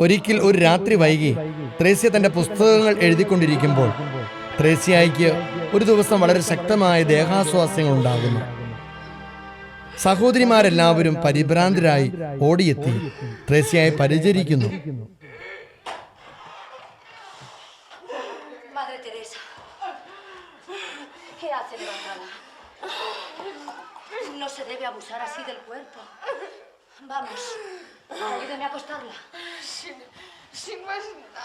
ഒരിക്കൽ ഒരു രാത്രി വൈകി ത്രേസ്യ തന്റെ പുസ്തകങ്ങൾ എഴുതിക്കൊണ്ടിരിക്കുമ്പോൾ ത്രേസ്യായിക്ക് ഒരു ദിവസം വളരെ ശക്തമായ ദേഹാസ്വാസ്യങ്ങൾ ഉണ്ടാകുന്നു. സഹോദരിമാരെല്ലാവരും പരിഭ്രാന്തരായി ഓടിയെത്തി ത്രേസ്യയെ പരിചരിക്കുന്നു. Vamos, ayúdame a acostarla. Sin más nada.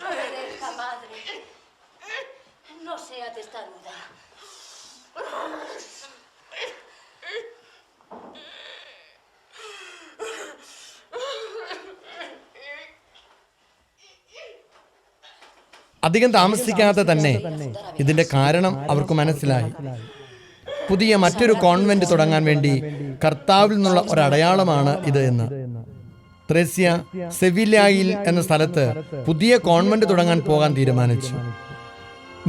Obedezca, madre. No sea testaruda. അധികം താമസിക്കാതെ തന്നെ ഇതിന്റെ കാരണം അവർക്ക് മനസ്സിലായി. പുതിയ മറ്റൊരു കോൺവെന്റ് തുടങ്ങാൻ വേണ്ടി കർത്താവിൽ നിന്നുള്ള ഒരടയാളമാണ് ഇത് എന്ന്. ത്രേസ്യ സെവില്യായിൽ എന്ന സ്ഥലത്ത് പുതിയ കോൺവെന്റ് തുടങ്ങാൻ പോകാൻ തീരുമാനിച്ചു.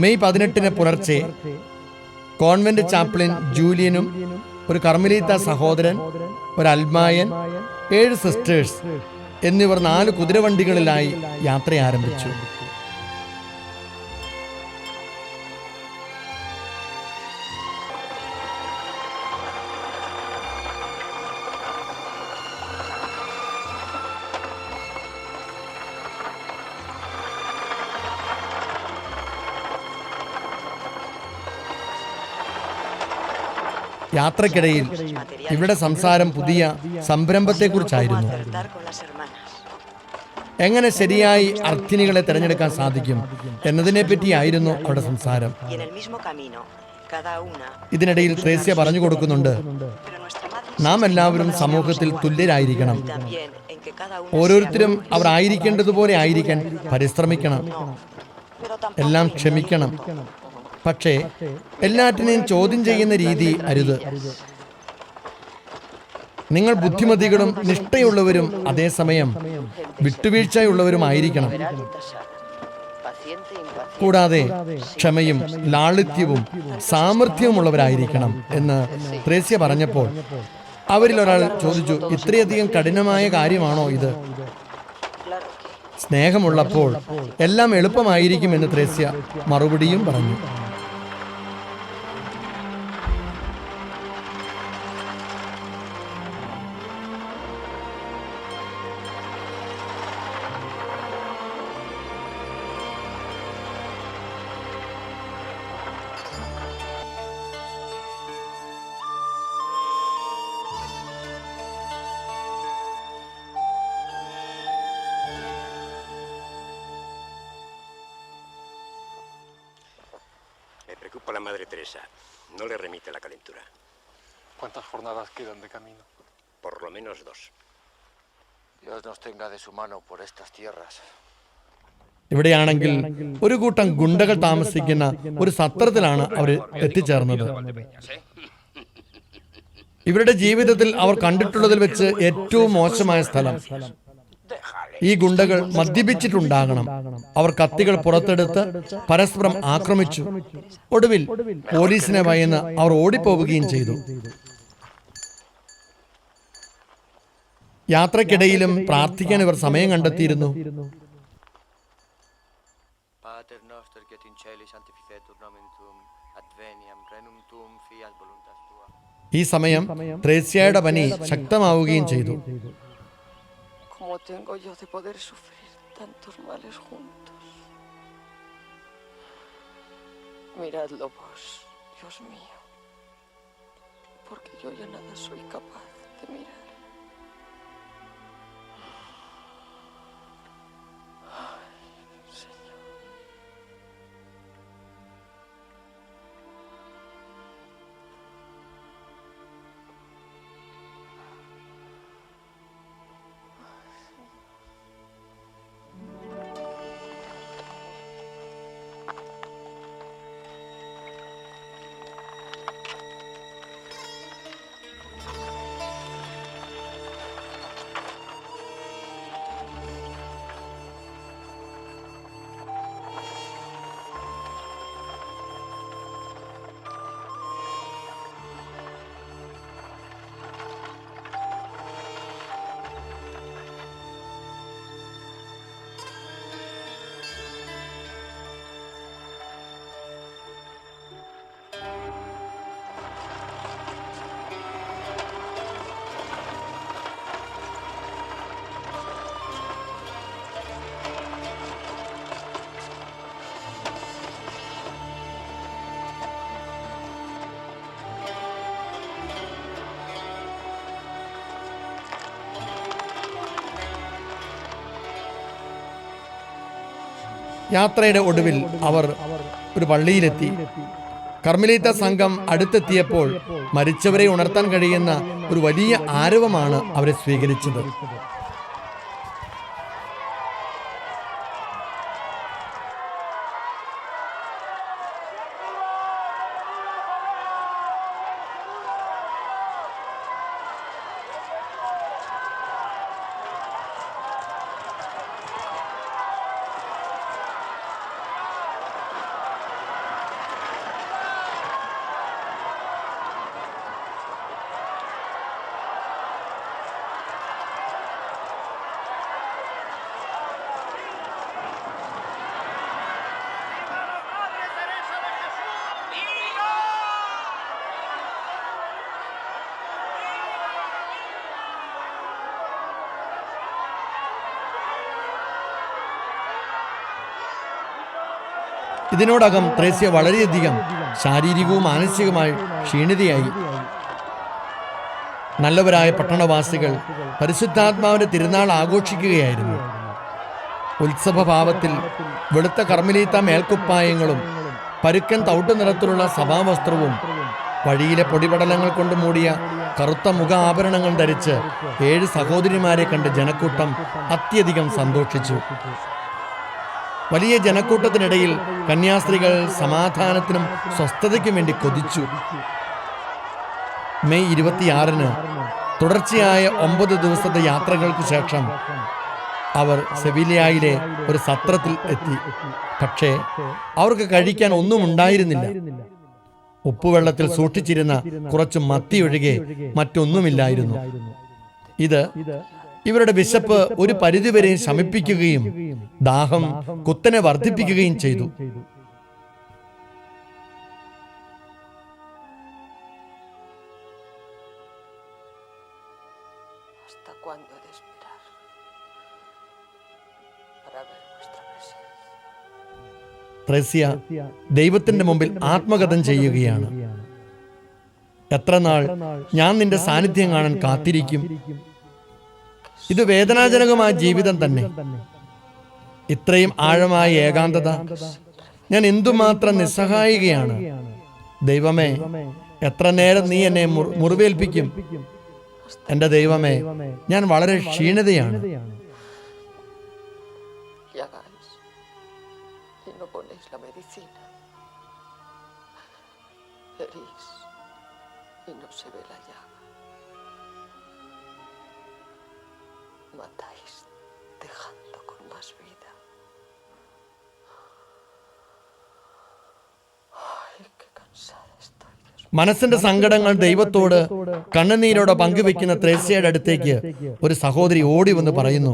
മെയ് 18 പുലർച്ചെ കോൺവെന്റ് ചാപ്ലിൻ ജൂലിയനും ഒരു കർമ്മലീത്ത സഹോദരൻ, ഒരു അൽമായൻ, 7 സിസ്റ്റേഴ്സ് എന്നിവർ 4 കുതിരവണ്ടികളിലായി യാത്ര ആരംഭിച്ചു. യാത്രക്കിടയിൽ ഇവിടെ സംസാരം പുതിയ സംരംഭത്തെക്കുറിച്ചായിരുന്നു. എങ്ങനെ ശരിയായി അർത്ഥിനികളെ തിരഞ്ഞെടുക്കാൻ സാധിക്കും എന്നതിനെ പറ്റിയായിരുന്നു അവിടെ സംസാരം. ഇതിനിടയിൽ ത്രേസ്യ പറഞ്ഞു കൊടുക്കുന്നുണ്ട്, നാം എല്ലാവരും സമൂഹത്തിൽ തുല്യരായിരിക്കണം. ഓരോരുത്തരും അവർ ആയിരിക്കേണ്ടതുപോലെ ആയിരിക്കാൻ പരിശ്രമിക്കണം. എല്ലാം ക്ഷമിക്കണം. പക്ഷേ എല്ലാറ്റിനെയും ചോദ്യം ചെയ്യുന്ന രീതി അരുത്. നിങ്ങൾ ബുദ്ധിമതികളും നിഷ്ഠയുള്ളവരും അതേസമയം വിട്ടുവീഴ്ചയുള്ളവരുമായിരിക്കണം. കൂടാതെ ക്ഷമയും ലാളിത്യവും സാമർഥ്യവുമുള്ളവരായിരിക്കണം എന്ന് ത്രേസ്യ പറഞ്ഞപ്പോൾ അവരിൽ ഒരാൾ ചോദിച്ചു, ഇത്രയധികം കഠിനമായ കാര്യമാണോ ഇത്? സ്നേഹമുള്ളപ്പോൾ എല്ലാം എളുപ്പമായിരിക്കുമെന്ന് ത്രേസ്യ മറുപടിയും പറഞ്ഞു. Preocupa la Madre Teresa. No le remite la calentura. ¿Cuántas jornadas quedan de camino? Por lo menos 2. Dios nos tenga de su mano por estas tierras. ഇവിടെയാണെങ്കിൽ ഒരു കൂട്ടം ഗുണ്ടകൾ താമസിക്കുന്ന ഒരു സത്രത്തിലാണ് അവർ എത്തിച്ചേർന്നത്. ഇവരുടെ ജീവിതത്തിൽ അവർ കണ്ടിട്ടുള്ളതിൽ വെച്ച് ഏറ്റവും മോശമായ സ്ഥലം. ഈ ഗുണ്ടകൾ മദ്യപിച്ചിട്ടുണ്ടാകണം. അവർ കത്തികൾ പുറത്തെടുത്ത് പരസ്പരം ആക്രമിച്ചു. ഒടുവിൽ പോലീസിനെ ഭയന്ന് അവർ ഓടിപ്പോവുകയും ചെയ്തു. യാത്രക്കിടയിലും പ്രാർത്ഥിക്കാൻ ഇവർ സമയം കണ്ടെത്തിയിരുന്നു. ഈ സമയം ത്രേസ്യയുടെ പനി ശക്തമാവുകയും ചെയ്തു. ¿Cómo tengo yo de poder sufrir tantos males juntos? Miradlo vos, Dios mío, porque yo ya nada soy capaz de mirar. യാത്രയുടെ ഒടുവിൽ അവർ ഒരു പള്ളിയിലെത്തി. കർമ്മലീത്ത സംഘം അടുത്തെത്തിയപ്പോൾ മരിച്ചവരെ ഉണർത്താൻ കഴിയുന്ന ഒരു വലിയ ആരവമാണ് അവരെ സ്വീകരിച്ചത്. ഇതിനോടകം ത്രേസ്യ വളരെയധികം ശാരീരികവും മാനസികമായി ക്ഷീണിതയായി. നല്ലവരായ പട്ടണവാസികൾ പരിശുദ്ധാത്മാവിന്റെ തിരുനാൾ ആഘോഷിക്കുകയായിരുന്നു. ഉത്സവഭാവത്തിൽ വെളുത്ത കർമ്മലീത്ത മേൽക്കുപ്പായങ്ങളും പരുക്കൻ തവിട്ടു നിറത്തിലുള്ള സഭാവസ്ത്രവും വഴിയിലെ പൊടിപടലങ്ങൾ കൊണ്ട് മൂടിയ കറുത്ത മുഖ ആഭരണങ്ങൾ ധരിച്ച് 7 സഹോദരിമാരെ കണ്ട് ജനക്കൂട്ടം അത്യധികം സന്തോഷിച്ചു. വലിയ ജനക്കൂട്ടത്തിനിടയിൽ കന്യാസ്ത്രീകൾ സമാധാനത്തിനും സ്വസ്ഥതയ്ക്കും വേണ്ടി കൊതിച്ചു. മെയ് 26-ന് തുടർച്ചയായ 9 ദിവസത്തെ യാത്രകൾക്ക് ശേഷം അവർ സെവിലിയയിലെ ഒരു സത്രത്തിൽ എത്തി. പക്ഷേ അവർക്ക് കഴിക്കാൻ ഒന്നും ഉണ്ടായിരുന്നില്ല. ഉപ്പുവെള്ളത്തിൽ സൂക്ഷിച്ചിരുന്ന കുറച്ച് മത്തി ഒഴികെ മറ്റൊന്നുമില്ലായിരുന്നു. ഇത് ഇവരുടെ വിശപ്പ് ഒരു പരിധിവരെ ശമിപ്പിക്കുകയും ദാഹം കുത്തനെ വർദ്ധിപ്പിക്കുകയും ചെയ്തു. ¿Hasta cuándo he de esperar para ver vuestra presencia? Thresia ദൈവത്തിന്റെ മുമ്പിൽ ആത്മകഥം ചെയ്യുകയാണ്. എത്ര നാൾ ഞാൻ നിന്റെ സാന്നിധ്യം കാണാൻ കാത്തിരിക്കും. ഇത് വേദനാജനകമായ ജീവിതം തന്നെ. ഇത്രയും ആഴമായ ഏകാന്തത. ഞാൻ എന്തുമാത്രം നിസ്സഹായികയാണ്. ദൈവമേ, എത്ര നേരം നീ എന്നെ മുറിവേൽപ്പിക്കും. എൻ്റെ ദൈവമേ, ഞാൻ വളരെ ക്ഷീണിതയാണ്. Llagáis y no ponéis la medicina. Herís y no se ve la llaga. Matáis dejando con más vida. Ay, qué cansada estoy, Dios mío. മനസ്സിന്റെ സങ്കടങ്ങൾ ദൈവത്തോട് കണ്ണുനീരോടെ പങ്കുവെക്കുന്ന ത്രേസ്യയുടെ അടുത്തേക്ക് ഒരു സഹോദരി ഓടി വന്ന് പറയുന്നു,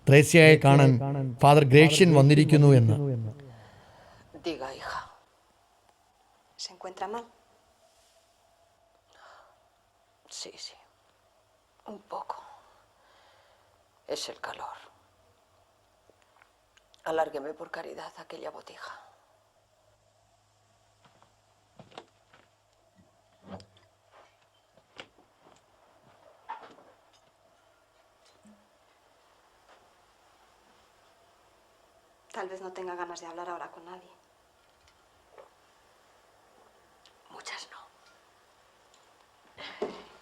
ത്രേസ്യയെ കാണാൻ ഫാദർ ഗ്രേഷ്യൻ വന്നിരിക്കുന്നു എന്ന്. Diga, hija. ¿Se encuentra mal? Sí, sí. Un poco. Es el calor. Alárgueme por caridad aquella botija. Tal vez no tenga ganas de hablar ahora con nadie. Muchas no.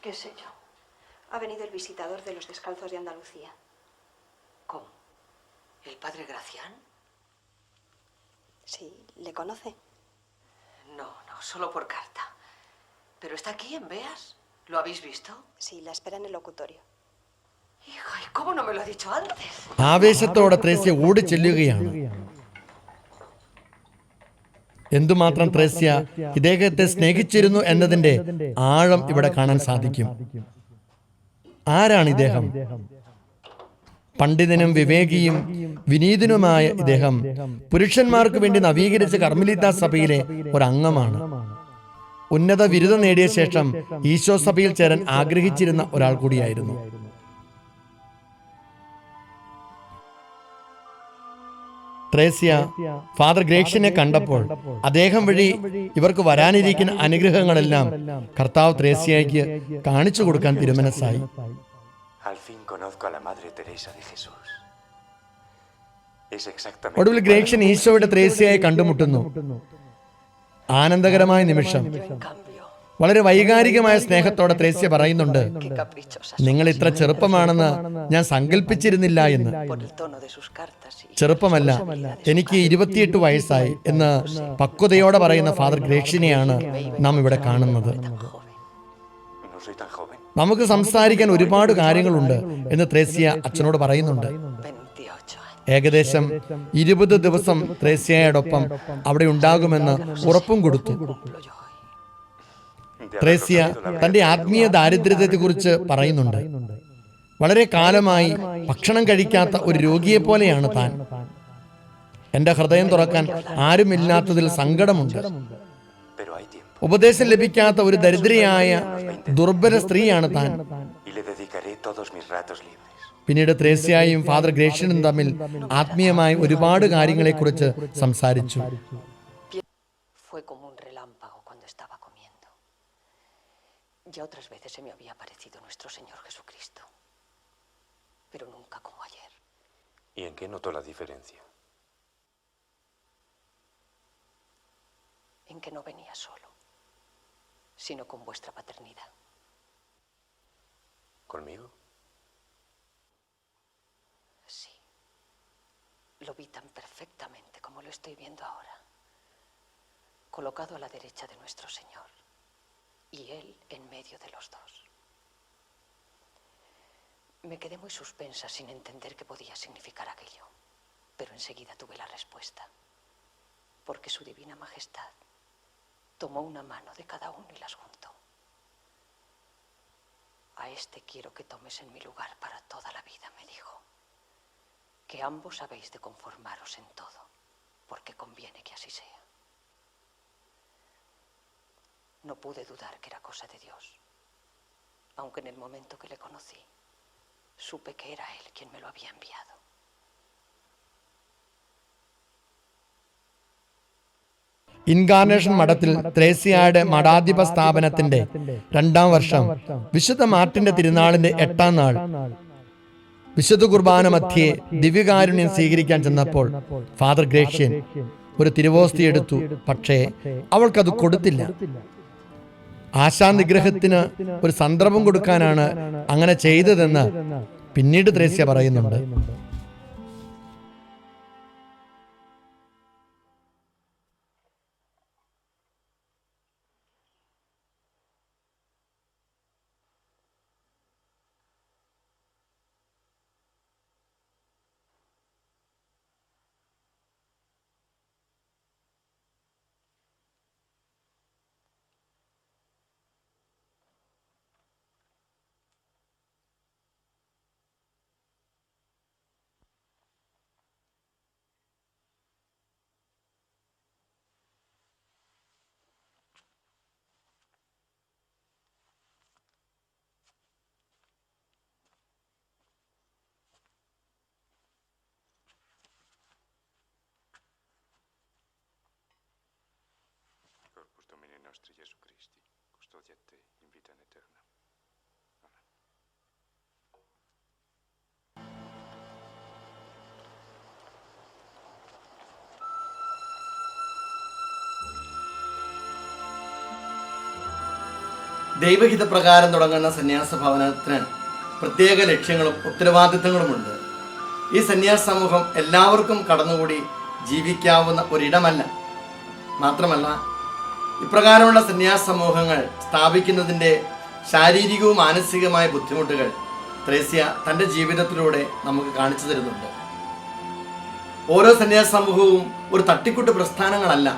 ¿Qué sé yo? Ha venido el visitador de los Descalzos de Andalucía. ¿Cómo? ¿El padre Gracián? Sí, ¿le conoce? No, no, solo por carta. ¿Pero está aquí en Beas? ¿Lo habéis visto? Sí, la espera en el locutorio. Hija, ¿y cómo no me lo ha dicho antes? ആവേശത്തോടെ ത്രേസ്യ ഓടി ചെല്ലുകയാണ്. എന്തുമാത്രം ത്രേസ്യ ഇദ്ദേഹത്തെ സ്നേഹിച്ചിരുന്നു എന്നതിന്റെ ആഴം ഇവിടെ കാണാൻ സാധിക്കും. ആരാണ് ഇദ്ദേഹം? പണ്ഡിതനും വിവേകിയും വിനീതനുമായ ഇദ്ദേഹം പുരുഷന്മാർക്ക് വേണ്ടി നവീകരിച്ച കർമ്മലീത്ത സഭയിലെ ഒരംഗമാണ്. ഉന്നത ബിരുദം നേടിയ ശേഷം ഈശോ സഭയിൽ ചേരാൻ ആഗ്രഹിച്ചിരുന്ന ഒരാൾ കൂടിയായിരുന്നു. ത്രേസ്യ ഫാദർ ഗ്രേഷ്യനെ കണ്ടപ്പോൾ അദ്ദേഹം വഴി ഇവർക്ക് വരാനിരിക്കുന്ന അനുഗ്രഹങ്ങളെല്ലാം കർത്താവ് ത്രേസ്യയ്ക്ക് കാണിച്ചു കൊടുക്കാൻ തിരുമനസ്സായി. Al fin conozco a la Madre Teresa de Jesús. Es exactamente ഒടുവിൽ ഗ്രേഷ്യൻ ഈശോയുടെ ത്രേസ്യയെ കണ്ടുമുട്ടുന്നു. ആനന്ദകരമായ നിമിഷം. Yo, en cambio, വളരെ വൈകാരികമായ സ്നേഹത്തോടെ ത്രേസ്യ പറയുന്നുണ്ട്, qué caprichosa നിങ്ങൾ ഇത്ര ചെറുപ്പമാണെന്ന് ഞാൻ സങ്കല്പിച്ചിരുന്നില്ല എന്ന്. por el tono de sus cartas y ചെറുപ്പമല്ല, എനിക്ക് 28 വയസ്സായി എന്ന് പക്വതയോടെ പറയുന്ന ഫാദർ ഗ്രേഷ്യനെയാണ് നാം ഇവിടെ കാണുന്നത്. tan joven. no soy tan joven. നമുക്ക് സംസാരിക്കാൻ ഒരുപാട് കാര്യങ്ങളുണ്ട് എന്ന് ത്രേസ്യ അച്ഛനോട് പറയുന്നുണ്ട്. 28 años. ഏകദേശം 20 ദിവസം ത്രേസ്യയോടൊപ്പം അവിടെ ഉണ്ടാകുമെന്ന് ഉറപ്പും കൊടുത്തു. Cumplo yo hoy. De haberlo Thresia sabido, la തന്റെ verdad, ആത്മീയ ദാരിദ്ര്യത്തെക്കുറിച്ച് പറയുന്നുണ്ട്. വളരെ കാലമായി ഭക്ഷണം കഴിക്കാത്ത ഒരു രോഗിയെ പോലെയാണ് താൻ. എന്റെ ഹൃദയം തുറക്കാൻ ആരുമില്ലാത്തതിൽ സങ്കടമുണ്ട്. pero hay tiempo ഉപദേശം ലഭിക്കാത്ത ഒരു ദരിദ്രയായ ദുർബല സ്ത്രീയാണ് താൻ. y le dedicaré todos mis ratos libres. പിന്നീട് ത്രേസ്യയും ഫാദർ ഗ്രേഷ്യനും തമ്മിൽ ആത്മീയമായി ഒരുപാട് കാര്യങ്ങളെക്കുറിച്ച് സംസാരിച്ചു. Fue como un relámpago cuando estaba comiendo. Ya otras veces se me había aparecido nuestro Señor Jesucristo, pero nunca como ayer. ¿Y en qué notó la diferencia? En que no venía solo, sino con vuestra paternidad. ¿Conmigo? Sí. Lo vi tan perfectamente como lo estoy viendo ahora, colocado a la derecha de nuestro Señor, y Él en medio de los dos. Me quedé muy suspensa sin entender qué podía significar aquello, pero enseguida tuve la respuesta, porque su divina majestad tomó una mano de cada uno y las juntó. A este quiero que tomes en mi lugar para toda la vida, me dijo, que ambos habéis de conformaros en todo, porque conviene que así sea. No pude dudar que era cosa de Dios, aunque en el momento que le conocí, supe que era Él quien me lo había enviado. Incarnation മഠത്തിൽ ത്രേസ്യയുടെ മഠാധിപ സ്ഥാപനത്തിന്റെ 2ാം വർഷം വിശുദ്ധ മാർട്ടിന്റെ തിരുനാളിന്റെ 8ാം നാൾ വിശുദ്ധ കുർബാന മധ്യേ ദിവ്യകാരുണ്യം സ്വീകരിക്കാൻ ചെന്നപ്പോൾ ഫാദർ ഗ്രേഷ്യൻ ഒരു തിരുവോസ്തി എടുത്തു. പക്ഷേ അവൾക്കത് കൊടുത്തില്ല. ആശാനിഗ്രഹത്തിന് ഒരു സന്ദർഭം കൊടുക്കാനാണ് അങ്ങനെ ചെയ്തതെന്ന് പിന്നീട് ത്രേസ്യ പറയുന്നുണ്ട്. Corpus Domini nostri Jesu Christi, custodia te in vita in eterna. Amen. ദൈവഹിതപ്രകാരം തുടങ്ങുന്ന സന്യാസ ഭവനത്തിന് പ്രത്യേക ലക്ഷ്യങ്ങളും ഉത്തരവാദിത്തങ്ങളുമുണ്ട്. ഈ സന്യാസ സമൂഹം എല്ലാവർക്കും കടന്നുകൂടി ജീവിക്കാവുന്ന ഒരിടമല്ല. മാത്രമല്ല, ഇപ്രകാരമുള്ള സന്യാസ സമൂഹങ്ങൾ സ്ഥാപിക്കുന്നതിൻ്റെ ശാരീരികവും മാനസികവുമായ ബുദ്ധിമുട്ടുകൾ ത്രേസ്യ തൻ്റെ ജീവിതത്തിലൂടെ നമുക്ക് കാണിച്ചു തരുന്നുണ്ട്. ഓരോ സന്യാസ സമൂഹവും ഒരു തട്ടിക്കൂട്ട് പ്രസ്ഥാനങ്ങളല്ല.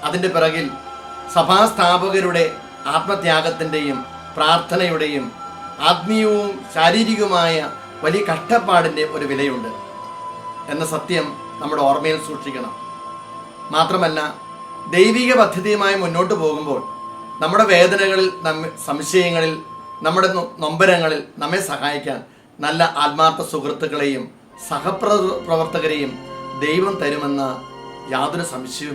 അതിൻ്റെ പിറകിൽ സഭാസ്ഥാപകരുടെ ആത്മത്യാഗത്തിൻ്റെയും പ്രാർത്ഥനയുടെയും ആത്മീയവും ശാരീരികവുമായ വലിയ കഷ്ടപ്പാടിൻ്റെ ഒരു വിലയുണ്ട് എന്ന സത്യം നമ്മുടെ ഓർമ്മയിൽ സൂക്ഷിക്കണം. മാത്രമല്ല, ദൈവിക പദ്ധതിയുമായി മുന്നോട്ട് പോകുമ്പോൾ നമ്മുടെ വേദനകളിൽ, സംശയങ്ങളിൽ, നമ്മുടെ നൊമ്പരങ്ങളിൽ നമ്മെ സഹായിക്കാൻ നല്ല ആത്മാർത്ഥ സുഹൃത്തുക്കളെയും സഹപ്രവർത്തകരെയും ദൈവം തരുമെന്ന് യാതൊരു സംശയവുമില്ല.